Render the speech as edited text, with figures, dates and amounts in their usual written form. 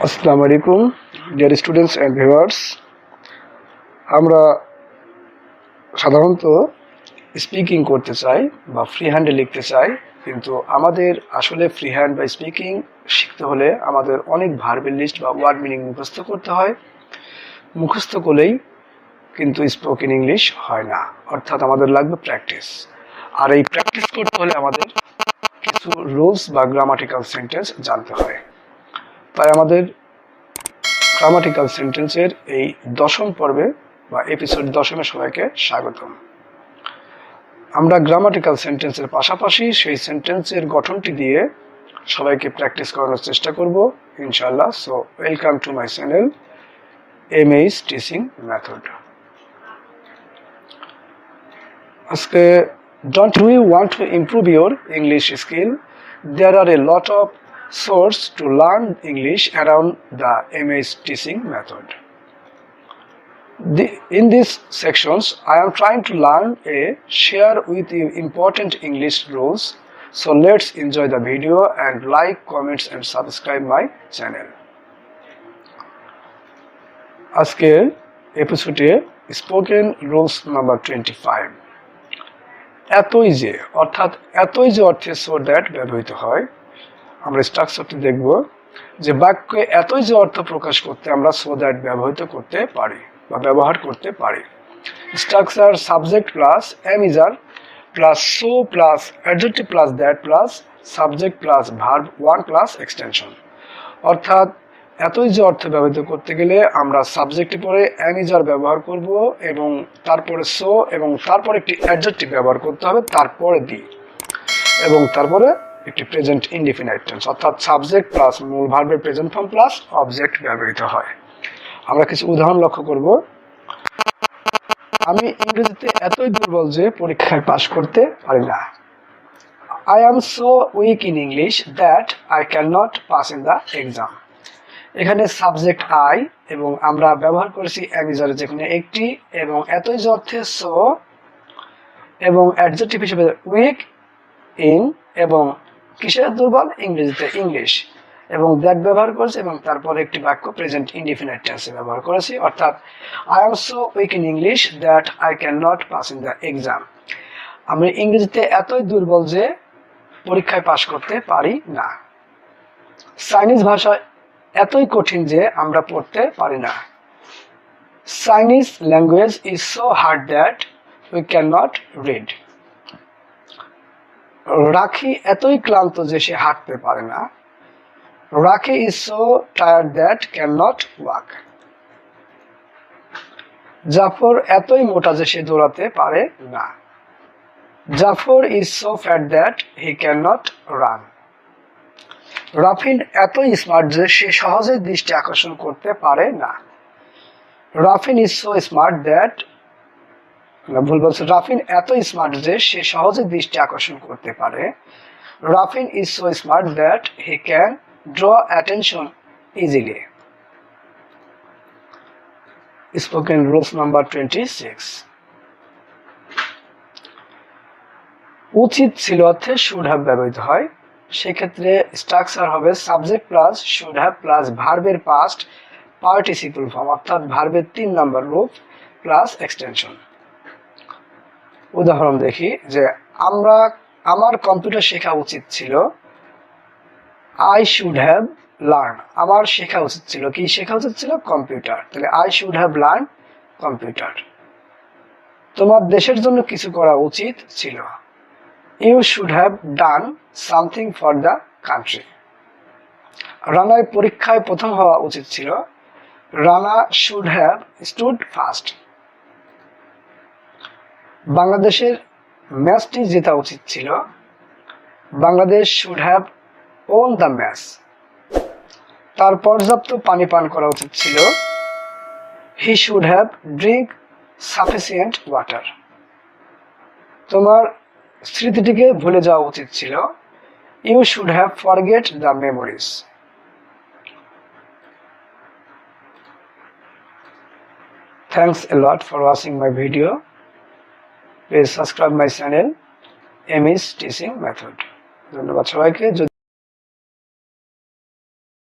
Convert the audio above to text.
আসসালামু আলাইকুম dear students and viewers. আমরা সাধারণত স্পিকিং করতে চাই বা ফ্রি হ্যান্ডে লিখতে চাই, কিন্তু আমাদের আসলে ফ্রি হ্যান্ড বা স্পিকিং শিখতে হলে আমাদের অনেক ভার্বের লিস্ট বা ওয়ার্ড মিনিং মুখস্থ করতে হয়। মুখস্থ করলেই কিন্তু স্পোকেন ইংলিশ হয় না, অর্থাৎ আমাদের লাগবে প্র্যাকটিস। আর এই প্র্যাকটিস করতে হলে আমাদের কিছু রুলস বা গ্রামাটিক্যাল সেন্টেন্স জানতে হয়। তাই আমাদের গ্রামাটিক্যাল সেন্টেন্সের এই 10ম পর্বে বা এপিসোড 10-এ সবাইকে স্বাগতম। আমরা গ্রামাটিক্যাল সেন্টেন্সের পাশাপাশি সেই সেন্টেন্সের গঠনটি দিয়ে সবাইকে প্র্যাকটিস করানোর চেষ্টা করব ইনশাআল্লাহ। So welcome to my channel MH teaching method. আজকে don't we want to improve your English skill? There are a lot of sources to learn English around the MH teaching method. In these sections, I am trying to share with you important English rules. So let's enjoy the video and like, comments and subscribe my channel. আজকের এপিসোডে spoken rules number 25। এতই যে অর্থে so that ব্যবহৃত হয়। আমরা স্ট্রাকচারটি দেখব যে বাক্যে এতই যে অর্থ প্রকাশ করতে আমরা সো দ্যাট ব্যবহৃত করতে পারি বা ব্যবহার করতে পারি। Structure subject plus এমিজার plus so plus adjective plus that plus subject plus verb one plus extension. অর্থাৎ এতই যে অর্থ ব্যবহৃত করতে গেলে আমরা সাবজেক্টে পরে এমিজার ব্যবহার করব এবং তারপরে সো এবং তারপরে একটি অ্যাডজেক্টিভ ব্যবহার করতে হবে, তারপরে দি এবং তারপরে একটি প্রেজেন্ট ইনডিফিনাইট টেন্স, অর্থাৎ সাবজেক্ট প্লাস মূল ভার্বের প্রেজেন্ট ফর্ম প্লাস অবজেক্ট ব্যবহৃত হয়। আমরা কিছু উদাহরণ লক্ষ্য করব। আমি ইংরেজিতে এতই দুর্বল যে পরীক্ষায় পাশ করতে পারি না। I am so weak in English that I cannot pass in the exam. এখানে সাবজেক্ট আই এবং আমরা ব্যবহার করেছি অ্যামিজার, যেখানে একটি এবং এতই যে অর্থে সো এবং অ্যাডজেক্টিভ হিসেবে উইক ইন এবং কিসের দুর্বল ইংরেজিতে ইংলিশ এবং দ্যাট ব্যবহার করেছি এবং তারপরে একটি বাক্য প্রেজেন্ট ইনডিফিনাইট টেন্সে ব্যবহার করেছি, অর্থাৎ I am so weak in English that I can not pass in the exam. আমি ইংরেজিতে এতই দুর্বল যে পরীক্ষায় পাশ করতে পারি না। চাইনিজ ভাষা এতই কঠিন যে আমরা পড়তে পারি না। Chinese language is so hard that we can not read. Rakhi এতই ক্লান্ত যে সে হাঁটতে পারে না। Rakhi is so tired that can not walk. Jafar এতই মোটা যে সে দৌড়াতে পারে না। Jafar is so fat that he can not run. Rafin এতই স্মার্ট যে সে সহজে দৃষ্টি আকর্ষণ করতে পারে না। রাফিন ইজ সো স্মার্ট দ্যাট রাফিন এতই স্মার্ট যে সে সহজে দৃষ্টি আকর্ষণ করতে পারে। Rafin is so smart that he can draw attention easily. Spoken rules number 26। উচিত ছিল অর্থে শুড হ্যাভ ব্যবহৃত হয়। সেক্ষেত্রে স্ট্রাকচার হবে subject plus should have plus ভার্বের পাস্ট পার্টিসিপল ফর্ম, অর্থাৎ ভার্বের 3 নম্বর রূপ প্লাস এক্সটেনশন। উদাহরণ দেখি যে আমার কম্পিউটার শেখা উচিত ছিল। I should have learn. আমার শেখা উচিত ছিল, কি শেখা উচিত ছিল? কম্পিউটার। তাহলে I should have learn computer. তোমার দেশের জন্য কিছু করা উচিত ছিল। You should have done something for the country. রানার পরীক্ষায় প্রথম হওয়া উচিত ছিল। Rana should have stood first. বাংলাদেশের ম্যাচটি জেতা উচিত ছিল। Bangladesh should have won the match. তার পর্যাপ্ত পানি পান করা উচিত ছিল। He should have drink sufficient water. তোমার স্মৃতিটিকে ভুলে যাওয়া উচিত ছিল। You should have forget the memories. Thanks a lot for watching my video. Please subscribe my channel, MH Teaching Method. ধন্যবাদ সবাইকে।